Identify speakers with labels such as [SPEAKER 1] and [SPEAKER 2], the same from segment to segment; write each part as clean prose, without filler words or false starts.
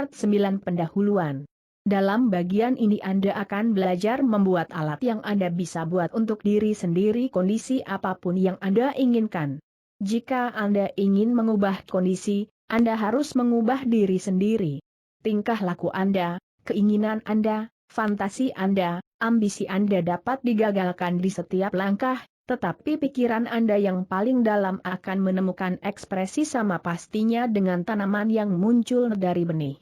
[SPEAKER 1] Part 9 Pendahuluan. Dalam bagian ini Anda akan belajar membuat alat yang Anda bisa buat untuk diri sendiri kondisi apapun yang Anda inginkan. Jika Anda ingin mengubah kondisi, Anda harus mengubah diri sendiri. Tingkah laku Anda, keinginan Anda, fantasi Anda, ambisi Anda dapat digagalkan di setiap langkah, tetapi pikiran Anda yang paling dalam akan menemukan ekspresi sama pastinya dengan tanaman yang muncul dari benih.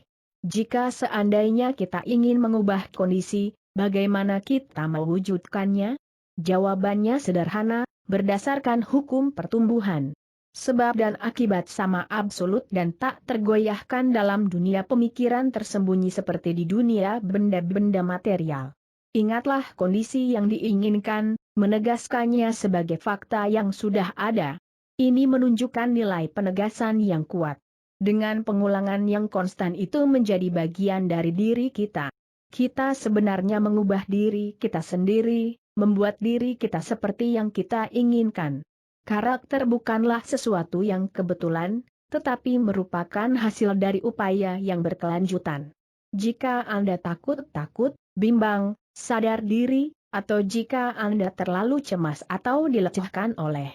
[SPEAKER 1] Jika seandainya kita ingin mengubah kondisi, bagaimana kita mewujudkannya? Jawabannya sederhana, berdasarkan hukum pertumbuhan. Sebab dan akibat sama absolut dan tak tergoyahkan dalam dunia pemikiran tersembunyi seperti di dunia benda-benda material. Ingatlah kondisi yang diinginkan, menegaskannya sebagai fakta yang sudah ada. Ini menunjukkan nilai penegasan yang kuat. Dengan pengulangan yang konstan itu menjadi bagian dari diri kita. Kita sebenarnya mengubah diri kita sendiri, membuat diri kita seperti yang kita inginkan. Karakter bukanlah sesuatu yang kebetulan, tetapi merupakan hasil dari upaya yang berkelanjutan. Jika Anda takut, bimbang, sadar diri, atau jika Anda terlalu cemas atau dilecehkan oleh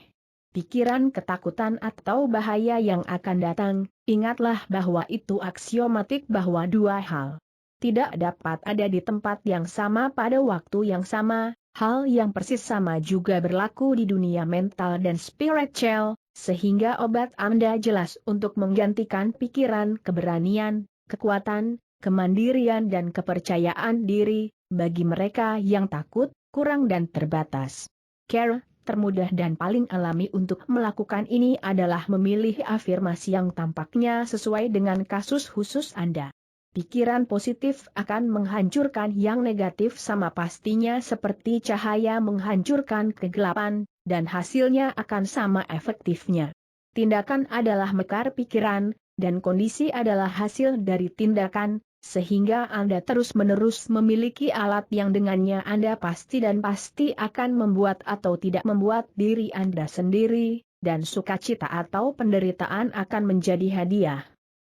[SPEAKER 1] pikiran ketakutan atau bahaya yang akan datang, ingatlah bahwa itu aksiomatik bahwa dua hal tidak dapat ada di tempat yang sama pada waktu yang sama, hal yang persis sama juga berlaku di dunia mental dan spiritual, sehingga obat Anda jelas untuk menggantikan pikiran, keberanian, kekuatan, kemandirian dan kepercayaan diri, bagi mereka yang takut, kurang dan terbatas. Cara termudah dan paling alami untuk melakukan ini adalah memilih afirmasi yang tampaknya sesuai dengan kasus khusus Anda. Pikiran positif akan menghancurkan yang negatif sama pastinya seperti cahaya menghancurkan kegelapan, dan hasilnya akan sama efektifnya. Tindakan adalah mekar pikiran, dan kondisi adalah hasil dari tindakan, sehingga Anda terus-menerus memiliki alat yang dengannya Anda pasti akan membuat atau tidak membuat diri Anda sendiri, dan sukacita atau penderitaan akan menjadi hadiah.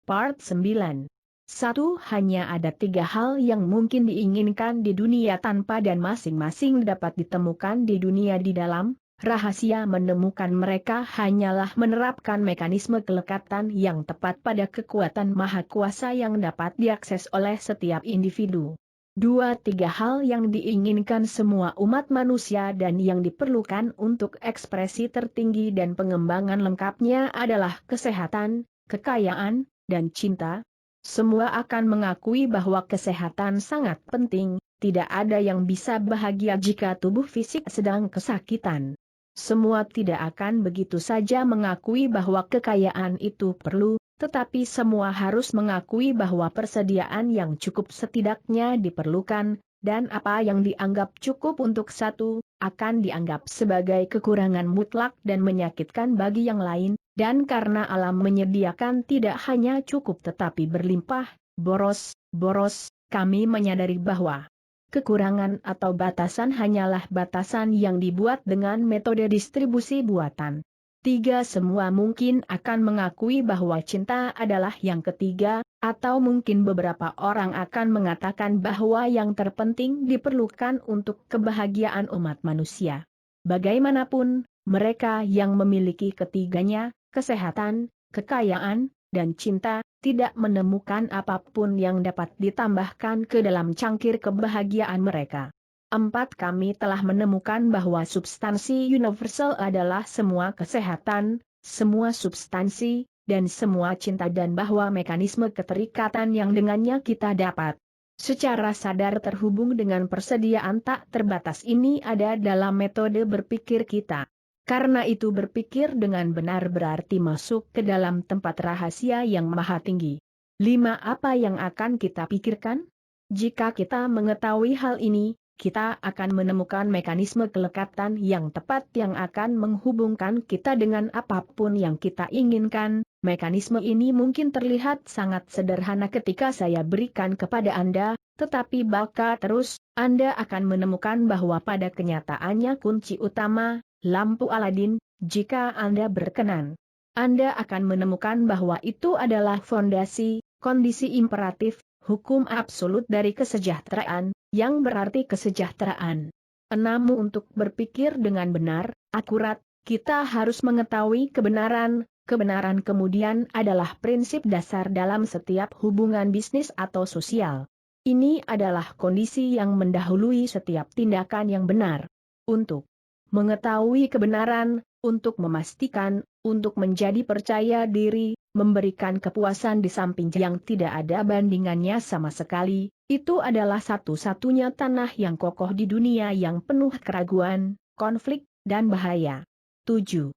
[SPEAKER 1] Part 9. 1. Hanya ada 3 hal yang mungkin diinginkan di dunia tanpa dan masing-masing dapat ditemukan di dunia di dalam. Rahasia menemukan mereka hanyalah menerapkan mekanisme kelekatan yang tepat pada kekuatan maha kuasa yang dapat diakses oleh setiap individu. 2-3 hal yang diinginkan semua umat manusia dan yang diperlukan untuk ekspresi tertinggi dan pengembangan lengkapnya adalah kesehatan, kekayaan, dan cinta. Semua akan mengakui bahwa kesehatan sangat penting, tidak ada yang bisa bahagia jika tubuh fisik sedang kesakitan. Semua tidak akan begitu saja mengakui bahwa kekayaan itu perlu, tetapi semua harus mengakui bahwa persediaan yang cukup setidaknya diperlukan, dan apa yang dianggap cukup untuk satu, akan dianggap sebagai kekurangan mutlak dan menyakitkan bagi yang lain, dan karena alam menyediakan tidak hanya cukup tetapi berlimpah, boros, kami menyadari bahwa kekurangan atau batasan hanyalah batasan yang dibuat dengan metode distribusi buatan. 3. Semua mungkin akan mengakui bahwa cinta adalah yang ketiga, atau mungkin beberapa orang akan mengatakan bahwa yang terpenting diperlukan untuk kebahagiaan umat manusia. Bagaimanapun, mereka yang memiliki ketiganya, kesehatan, kekayaan, dan cinta, tidak menemukan apapun yang dapat ditambahkan ke dalam cangkir kebahagiaan mereka. 4. Kami telah menemukan bahwa substansi universal adalah semua kesehatan, semua substansi, dan semua cinta dan bahwa mekanisme keterikatan yang dengannya kita dapat secara sadar terhubung dengan persediaan tak terbatas ini ada dalam metode berpikir kita. Karena itu berpikir dengan benar berarti masuk ke dalam tempat rahasia yang maha tinggi. 5. Apa yang akan kita pikirkan? Jika kita mengetahui hal ini, kita akan menemukan mekanisme kelekatan yang tepat yang akan menghubungkan kita dengan apapun yang kita inginkan. Mekanisme ini mungkin terlihat sangat sederhana ketika saya berikan kepada Anda, tetapi bakal terus, Anda akan menemukan bahwa pada kenyataannya kunci utama, lampu Aladin, jika Anda berkenan. Anda akan menemukan bahwa itu adalah fondasi, Kondisi imperatif, hukum absolut dari kesejahteraan, yang berarti kesejahteraan. 6. Untuk berpikir dengan benar, akurat, kita harus mengetahui kebenaran. Kebenaran kemudian adalah prinsip dasar dalam setiap hubungan bisnis atau sosial. Ini adalah kondisi yang mendahului setiap tindakan yang benar. Untuk mengetahui kebenaran, untuk memastikan, untuk menjadi percaya diri, memberikan kepuasan di samping yang tidak ada bandingannya sama sekali, itu adalah satu-satunya tanah yang kokoh di dunia yang penuh keraguan, konflik, dan bahaya. 7.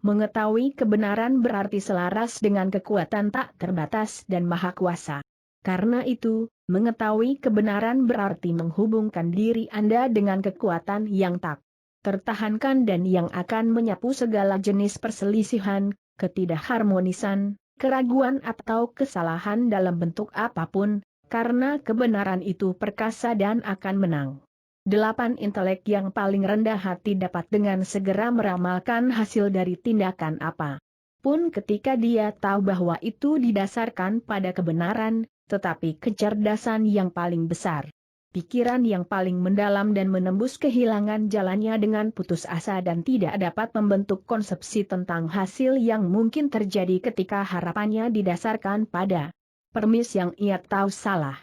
[SPEAKER 1] Mengetahui kebenaran berarti selaras dengan kekuatan tak terbatas dan maha kuasa. Karena itu, mengetahui kebenaran berarti menghubungkan diri Anda dengan kekuatan yang tak tertahankan dan yang akan menyapu segala jenis perselisihan, ketidakharmonisan, keraguan atau kesalahan dalam bentuk apapun, karena kebenaran itu perkasa dan akan menang. 8. Intelek yang paling rendah hati dapat dengan segera meramalkan hasil dari tindakan apa pun ketika dia tahu bahwa itu didasarkan pada kebenaran, tetapi kecerdasan yang paling besar, pikiran yang paling mendalam dan menembus kehilangan jalannya dengan putus asa dan tidak dapat membentuk konsepsi tentang hasil yang mungkin terjadi ketika harapannya didasarkan pada permis yang ia tahu salah.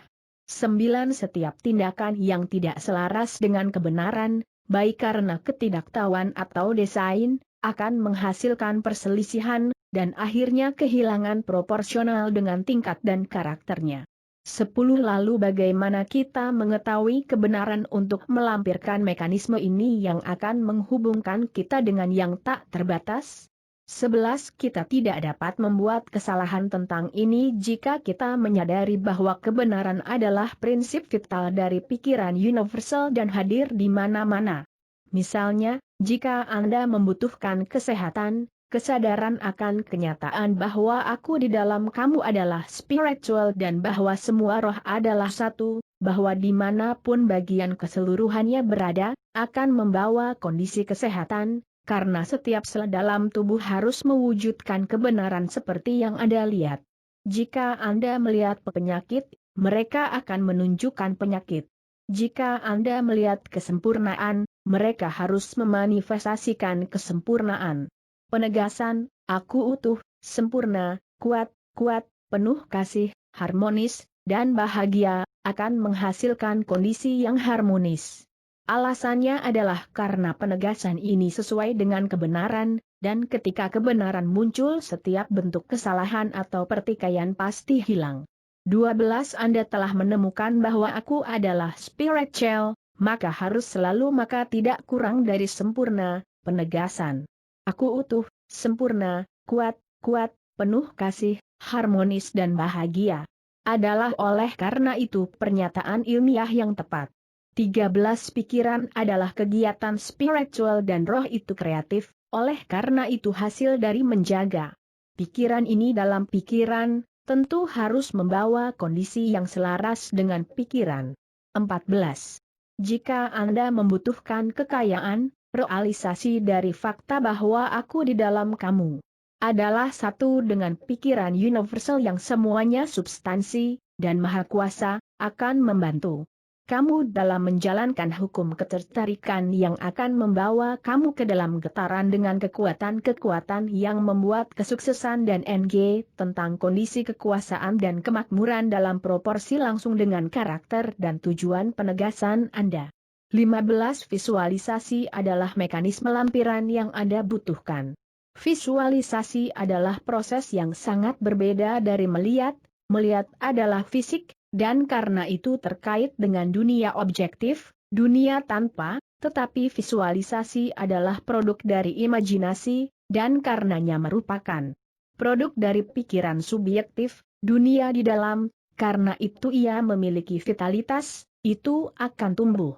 [SPEAKER 1] 9. Setiap tindakan yang tidak selaras dengan kebenaran, baik karena ketidaktahuan atau desain, akan menghasilkan perselisihan, dan akhirnya kehilangan proporsional dengan tingkat dan karakternya. 10. Lalu bagaimana kita mengetahui kebenaran untuk melampirkan mekanisme ini yang akan menghubungkan kita dengan yang tak terbatas? 11. Kita tidak dapat membuat kesalahan tentang ini jika kita menyadari bahwa kebenaran adalah prinsip vital dari pikiran universal dan hadir di mana-mana. Misalnya, jika Anda membutuhkan kesehatan, kesadaran akan kenyataan bahwa aku di dalam kamu adalah spiritual dan bahwa semua roh adalah satu, bahwa dimanapun bagian keseluruhannya berada, akan membawa kondisi kesehatan, karena setiap sel dalam tubuh harus mewujudkan kebenaran seperti yang Anda lihat. Jika Anda melihat penyakit, mereka akan menunjukkan penyakit. Jika Anda melihat kesempurnaan, mereka harus memanifestasikan kesempurnaan. Penegasan, aku utuh, sempurna, kuat, penuh kasih, harmonis, dan bahagia, akan menghasilkan kondisi yang harmonis. Alasannya adalah karena penegasan ini sesuai dengan kebenaran, dan ketika kebenaran muncul setiap bentuk kesalahan atau pertikaian pasti hilang. 12. Anda telah menemukan bahwa aku adalah spiritual, maka harus selalu maka tidak kurang dari sempurna, penegasan. Aku utuh, sempurna, kuat, penuh kasih, harmonis dan bahagia. Adalah oleh karena itu pernyataan ilmiah yang tepat. 13. Pikiran adalah kegiatan spiritual dan roh itu kreatif, oleh karena itu hasil dari menjaga pikiran ini dalam pikiran, tentu harus membawa kondisi yang selaras dengan pikiran. 14. Jika Anda membutuhkan kekayaan, realisasi dari fakta bahwa aku di dalam kamu adalah satu dengan pikiran universal yang semuanya substansi, dan maha kuasa, akan membantu kamu dalam menjalankan hukum ketertarikan yang akan membawa kamu ke dalam getaran dengan kekuatan-kekuatan yang membuat kesuksesan dan NG tentang kondisi kekuasaan dan kemakmuran dalam proporsi langsung dengan karakter dan tujuan penegasan Anda. 15. Visualisasi adalah mekanisme lampiran yang Anda butuhkan. Visualisasi adalah proses yang sangat berbeda dari melihat. Melihat adalah fisik, dan karena itu terkait dengan dunia objektif, dunia tanpa, tetapi visualisasi adalah produk dari imajinasi, dan karenanya merupakan produk dari pikiran subjektif, dunia di dalam, karena itu ia memiliki vitalitas, itu akan tumbuh.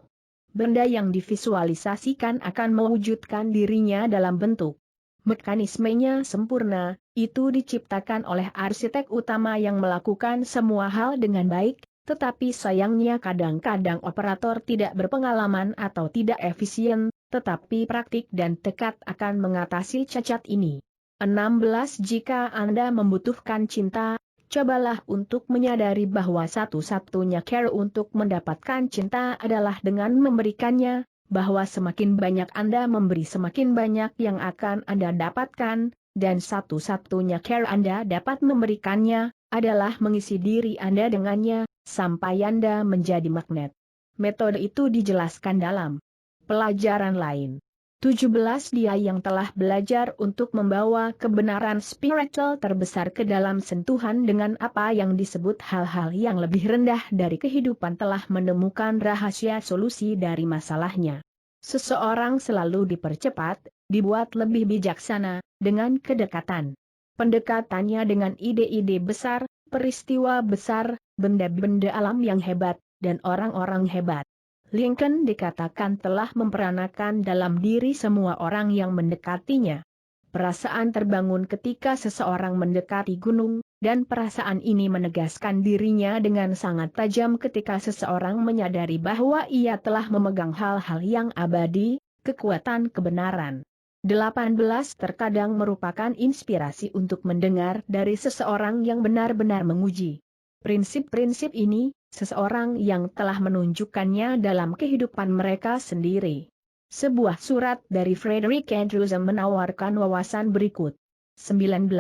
[SPEAKER 1] Benda yang divisualisasikan akan mewujudkan dirinya dalam bentuk. Mekanismenya sempurna, itu diciptakan oleh arsitek utama yang melakukan semua hal dengan baik, tetapi sayangnya kadang-kadang operator tidak berpengalaman atau tidak efisien, tetapi praktik dan tekad akan mengatasi cacat ini. 16. Jika Anda membutuhkan cinta, Cobalah untuk menyadari bahwa satu-satunya cara untuk mendapatkan cinta adalah dengan memberikannya, bahwa semakin banyak Anda memberi semakin banyak yang akan Anda dapatkan, dan satu-satunya cara Anda dapat memberikannya, adalah mengisi diri Anda dengannya, sampai Anda menjadi magnet. Metode itu dijelaskan dalam pelajaran lain. 17 Dia yang telah belajar untuk membawa kebenaran spiritual terbesar ke dalam sentuhan dengan apa yang disebut hal-hal yang lebih rendah dari kehidupan telah menemukan rahasia solusi dari masalahnya. Seseorang selalu dipercepat, dibuat lebih bijaksana, dengan kedekatan. Pendekatannya dengan ide-ide besar, peristiwa besar, benda-benda alam yang hebat, dan orang-orang hebat. Lincoln dikatakan telah memperanakan dalam diri semua orang yang mendekatinya. Perasaan terbangun ketika seseorang mendekati gunung, dan perasaan ini menegaskan dirinya dengan sangat tajam ketika seseorang menyadari bahwa ia telah memegang hal-hal yang abadi, kekuatan kebenaran. 18 Terkadang merupakan inspirasi untuk mendengar dari seseorang yang benar-benar menguji prinsip-prinsip ini, seseorang yang telah menunjukkannya dalam kehidupan mereka sendiri. Sebuah surat dari Frederick Andrews menawarkan wawasan berikut. 19.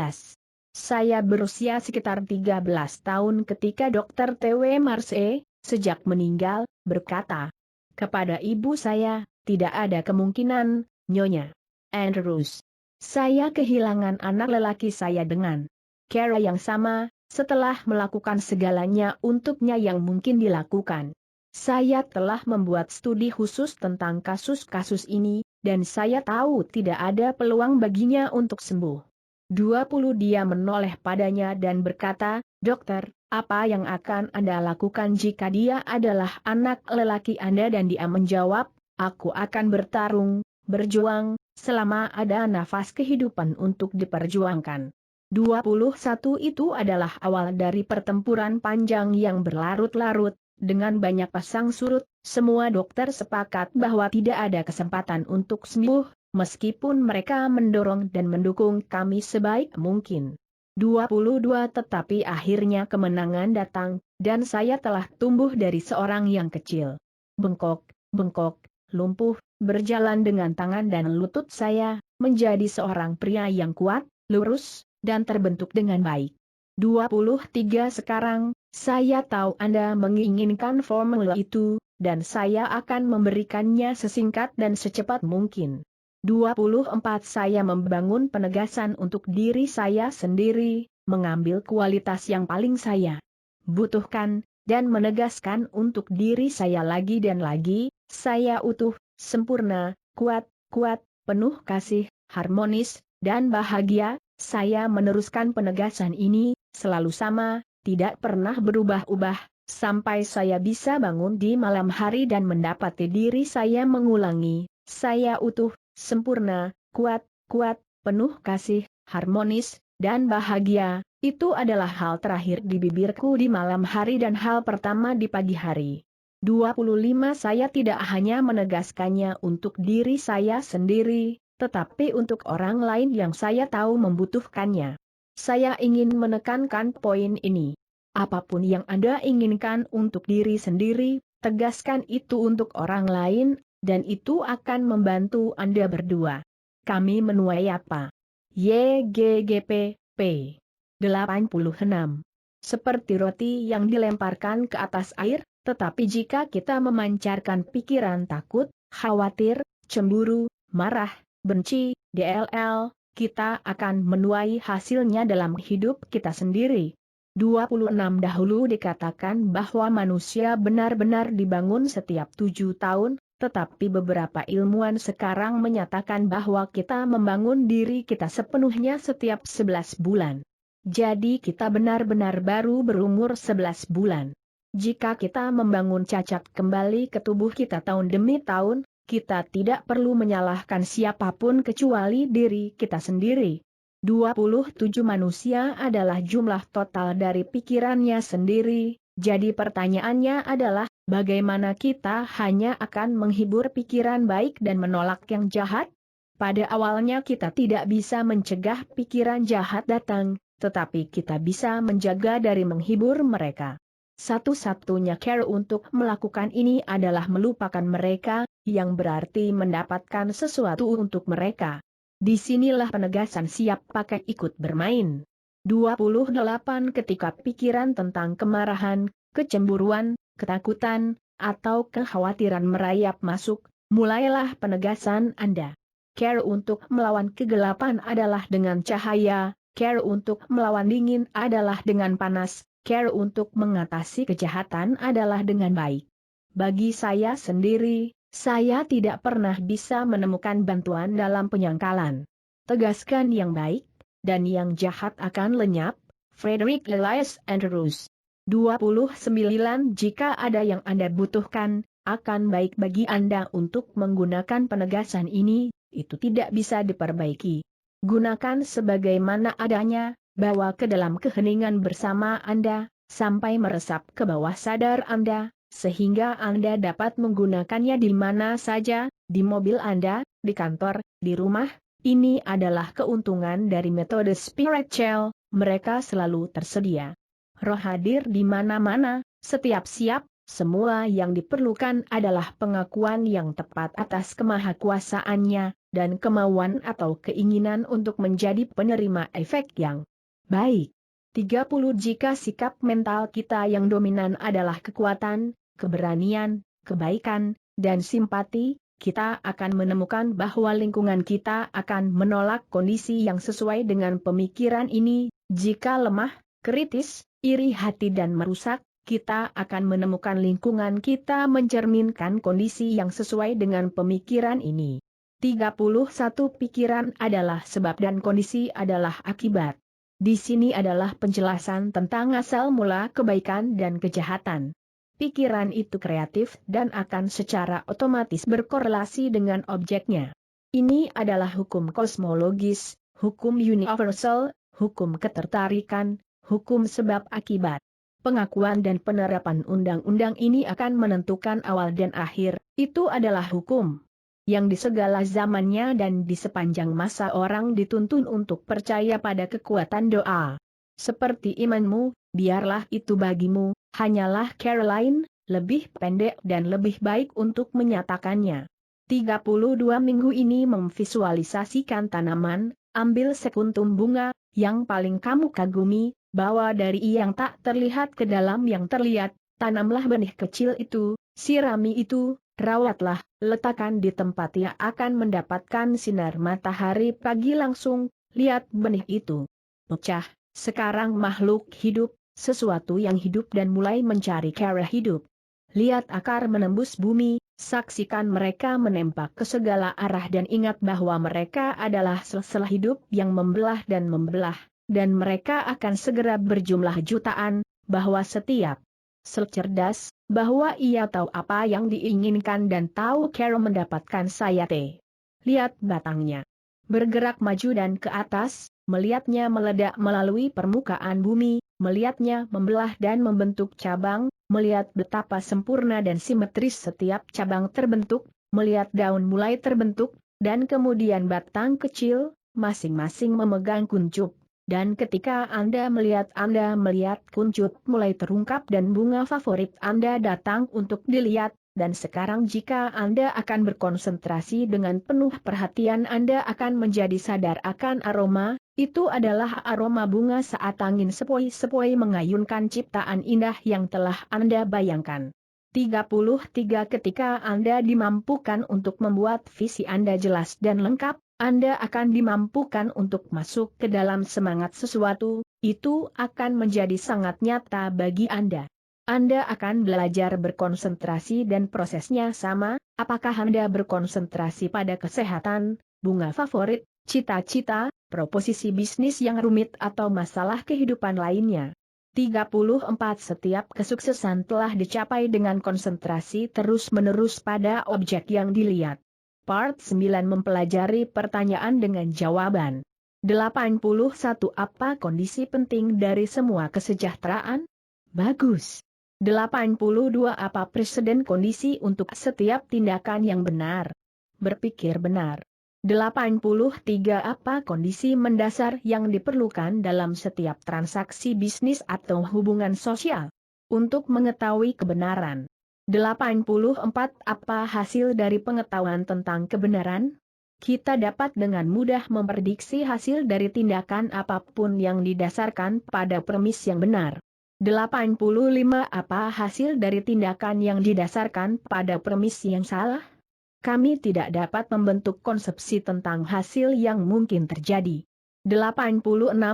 [SPEAKER 1] Saya berusia sekitar 13 tahun ketika Dr. T.W. Marse, sejak meninggal, berkata kepada ibu saya, tidak ada kemungkinan, Nyonya Andrews. Saya kehilangan anak lelaki saya dengan cara yang sama, setelah melakukan segalanya untuknya yang mungkin dilakukan. Saya telah membuat studi khusus tentang kasus-kasus ini, dan saya tahu tidak ada peluang baginya untuk sembuh. 20 Dia menoleh padanya dan berkata, Dokter, apa yang akan Anda lakukan jika dia adalah anak lelaki Anda? Dan dia menjawab, aku akan bertarung, berjuang, selama ada nafas kehidupan untuk diperjuangkan. 21 Itu adalah awal dari pertempuran panjang yang berlarut-larut, dengan banyak pasang surut, semua dokter sepakat bahwa tidak ada kesempatan untuk sembuh, meskipun mereka mendorong dan mendukung kami sebaik mungkin. 22 Tetapi akhirnya kemenangan datang, dan saya telah tumbuh dari seorang yang kecil, bengkok, lumpuh, berjalan dengan tangan dan lutut saya, menjadi seorang pria yang kuat, lurus, dan terbentuk dengan baik. 23 Sekarang, saya tahu Anda menginginkan formula itu, dan saya akan memberikannya sesingkat dan secepat mungkin. 24 Saya membangun penegasan untuk diri saya sendiri, mengambil kualitas yang paling saya butuhkan, dan menegaskan untuk diri saya lagi dan lagi, saya utuh, sempurna, kuat, penuh kasih, harmonis, dan bahagia. Saya meneruskan penegasan ini, selalu sama, tidak pernah berubah-ubah, sampai saya bisa bangun di malam hari dan mendapati diri saya mengulangi, saya utuh, sempurna, kuat, penuh kasih, harmonis, dan bahagia. Itu adalah hal terakhir di bibirku di malam hari dan hal pertama di pagi hari. 25 Saya tidak hanya menegaskannya untuk diri saya sendiri, tetapi untuk orang lain yang saya tahu membutuhkannya. Saya ingin menekankan poin ini. Apapun yang Anda inginkan untuk diri sendiri, tegaskan itu untuk orang lain, dan itu akan membantu Anda berdua. Kami menuai apa? YGGP, p. 86. Seperti roti yang dilemparkan ke atas air, tetapi jika kita memancarkan pikiran takut, khawatir, cemburu, marah, benci, DLL, kita akan menuai hasilnya dalam hidup kita sendiri. 26 Dahulu dikatakan bahwa manusia benar-benar dibangun setiap 7 tahun, tetapi beberapa ilmuwan sekarang menyatakan bahwa kita membangun diri kita sepenuhnya setiap 11 bulan. Jadi kita benar-benar baru berumur 11 bulan. Jika kita membangun cacat kembali ke tubuh kita tahun demi tahun, kita tidak perlu menyalahkan siapapun kecuali diri kita sendiri. 27 Manusia adalah jumlah total dari pikirannya sendiri, jadi pertanyaannya adalah, bagaimana kita hanya akan menghibur pikiran baik dan menolak yang jahat? Pada awalnya kita tidak bisa mencegah pikiran jahat datang, tetapi kita bisa menjaga dari menghibur mereka. Satu-satunya cara untuk melakukan ini adalah melupakan mereka, yang berarti mendapatkan sesuatu untuk mereka. Disinilah penegasan siap pakai ikut bermain. 28 Ketika pikiran tentang kemarahan, kecemburuan, ketakutan, atau kekhawatiran merayap masuk, mulailah penegasan Anda. Cara untuk melawan kegelapan adalah dengan cahaya, cara untuk melawan dingin adalah dengan panas, cara untuk mengatasi kejahatan adalah dengan baik. Bagi saya sendiri, saya tidak pernah bisa menemukan bantuan dalam penyangkalan. Tegaskan yang baik, dan yang jahat akan lenyap. Frederick Elias Andrews. 29 Jika ada yang Anda butuhkan, akan baik bagi Anda untuk menggunakan penegasan ini, itu tidak bisa diperbaiki. Gunakan sebagaimana adanya, bawa ke dalam keheningan bersama Anda, sampai meresap ke bawah sadar Anda, sehingga Anda dapat menggunakannya di mana saja, di mobil Anda, di kantor, di rumah. Ini adalah keuntungan dari metode spiritual, mereka selalu tersedia. Roh hadir di mana-mana, setiap siap, semua yang diperlukan adalah pengakuan yang tepat atas kemahakuasaannya, dan kemauan atau keinginan untuk menjadi penerima efek yang baik. 30 Jika sikap mental kita yang dominan adalah kekuatan, keberanian, kebaikan, dan simpati, kita akan menemukan bahwa lingkungan kita akan menolak kondisi yang sesuai dengan pemikiran ini. Jika lemah, kritis, iri hati dan merusak, kita akan menemukan lingkungan kita mencerminkan kondisi yang sesuai dengan pemikiran ini. 31 Pikiran adalah sebab dan kondisi adalah akibat. Di sini adalah penjelasan tentang asal mula kebaikan dan kejahatan. Pikiran itu kreatif dan akan secara otomatis berkorelasi dengan objeknya. Ini adalah hukum kosmologis, hukum universal, hukum ketertarikan, hukum sebab akibat. Pengakuan dan penerapan undang-undang ini akan menentukan awal dan akhir, itu adalah hukum yang di segala zamannya dan di sepanjang masa orang dituntun untuk percaya pada kekuatan doa. Seperti imanmu, biarlah itu bagimu, hanyalah Caroline, lebih pendek dan lebih baik untuk menyatakannya. 32 minggu ini memvisualisasikan tanaman, ambil sekuntum bunga, yang paling kamu kagumi, bawa dari yang tak terlihat ke dalam yang terlihat, tanamlah benih kecil itu, sirami itu, rawatlah, letakkan di tempat yang akan mendapatkan sinar matahari pagi langsung, lihat benih itu pecah. Sekarang makhluk hidup, sesuatu yang hidup dan mulai mencari cara hidup. Lihat akar menembus bumi, saksikan mereka menembak ke segala arah dan ingat bahwa mereka adalah sel-sel hidup yang membelah, dan mereka akan segera berjumlah jutaan, bahwa setiap sel cerdas, bahwa ia tahu apa yang diinginkan dan tahu cara mendapatkan sayate. Lihat batangnya bergerak maju dan ke atas, melihatnya meledak melalui permukaan bumi, melihatnya membelah dan membentuk cabang, melihat betapa sempurna dan simetris setiap cabang terbentuk, melihat daun mulai terbentuk, dan kemudian batang kecil, masing-masing memegang kuncup. Dan ketika Anda melihat kuncup mulai terungkap dan bunga favorit Anda datang untuk dilihat, dan sekarang jika Anda akan berkonsentrasi dengan penuh perhatian Anda akan menjadi sadar akan aroma, itu adalah aroma bunga saat angin sepoi-sepoi mengayunkan ciptaan indah yang telah Anda bayangkan. 33 Ketika Anda dimampukan untuk membuat visi Anda jelas dan lengkap, Anda akan dimampukan untuk masuk ke dalam semangat sesuatu, itu akan menjadi sangat nyata bagi Anda. Anda akan belajar berkonsentrasi dan prosesnya sama, apakah Anda berkonsentrasi pada kesehatan, bunga favorit, cita-cita, proposisi bisnis yang rumit atau masalah kehidupan lainnya. 34 Setiap kesuksesan telah dicapai dengan konsentrasi terus-menerus pada objek yang dilihat. Part 9 Mempelajari pertanyaan dengan jawaban. 81 Apa kondisi penting dari semua kesejahteraan? Bagus. 82 Apa presiden kondisi untuk setiap tindakan yang benar? Berpikir benar. 83. Apa kondisi mendasar yang diperlukan dalam setiap transaksi bisnis atau hubungan sosial? Untuk mengetahui kebenaran. 84. Apa hasil dari pengetahuan tentang kebenaran? Kita dapat dengan mudah memprediksi hasil dari tindakan apapun yang didasarkan pada premis yang benar. 85. Apa hasil dari tindakan yang didasarkan pada premis yang salah? Kami tidak dapat membentuk konsepsi tentang hasil yang mungkin terjadi. 86.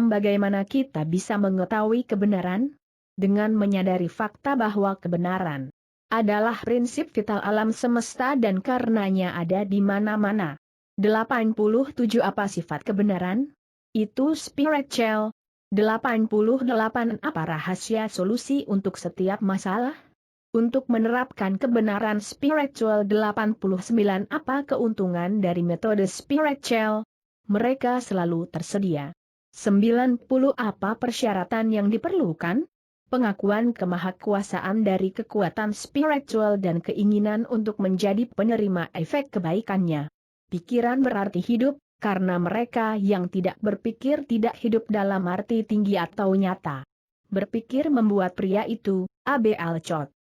[SPEAKER 1] Bagaimana kita bisa mengetahui kebenaran? Dengan menyadari fakta bahwa kebenaran adalah prinsip vital alam semesta dan karenanya ada di mana-mana. 87. Apa sifat kebenaran? Itu spiritual. 88. Apa rahasia solusi untuk setiap masalah? Untuk menerapkan kebenaran spiritual. 89. Apa keuntungan dari metode spiritual? Mereka selalu tersedia. 90. Apa persyaratan yang diperlukan? Pengakuan kemahakuasaan dari kekuatan spiritual dan keinginan untuk menjadi penerima efek kebaikannya. Pikiran berarti hidup, karena mereka yang tidak berpikir tidak hidup dalam arti tinggi atau nyata. Berpikir membuat pria itu, A.B. Alcott.